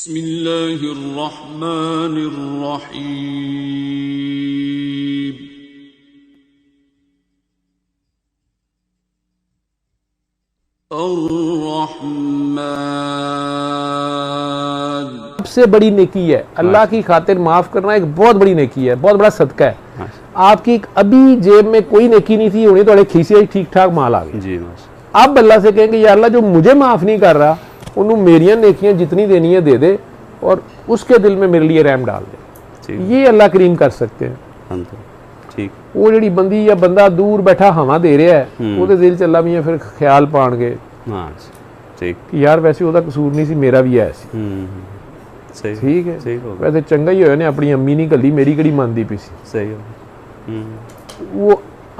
बिस्मिल्लाहिर्रहमानिर्रहीम। अर्रहमान सबसे बड़ी नेकी है। अल्लाह की खातिर माफ करना एक बहुत बड़ी नेकी है, बहुत बड़ा सदका है। आपकी अभी जेब में कोई नेकी नहीं थी, उन्हें थोड़े खीसे ठीक ठाक माल आ गए। आप अल्लाह से कहेंगे या अल्लाह जो मुझे माफ नहीं कर रहा उन्होंने मेरियां नेकियां जितनी देनी है दे दे और उसके दिल में मेरे लिए रहम डाल दे। ये अल्लाह करीम कर सकते हैं। ठीक। वो जी बंदी या बंदा दूर बैठा हवा दे रहा है वो दिल च अल्लाह भी फिर ख्याल पान गए कि यार वैसे ਉਹਦਾ कसूर नहीं सी, मेरा भी है सी। ठीक है, वैसे चंगा ही होया ने अपनी अम्मी नहीं कली, मेरी कड़ी मानदी पी सी। सही हो। वो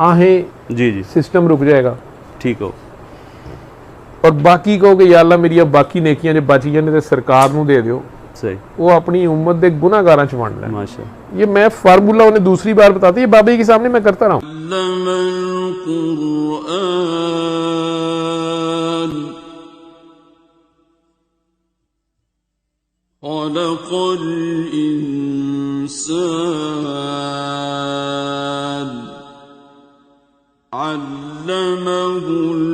आहें जी सिस्टम रुक जाएगा। ठीक हो। और बाकी कहो कि या अल्लाह मेरी बाकी नेकियां जो बच गई ने सरकार नूं दे दियो। सही। वो अपनी उम्मत के गुनाहगारां च वंड ले। माशाअल्लाह। ये मैं फार्मूला उन्हें दूसरी बार बताती है, बाबा जी के सामने मैं करता रहा हूं। खलक़ल इंसान अल्लमहुल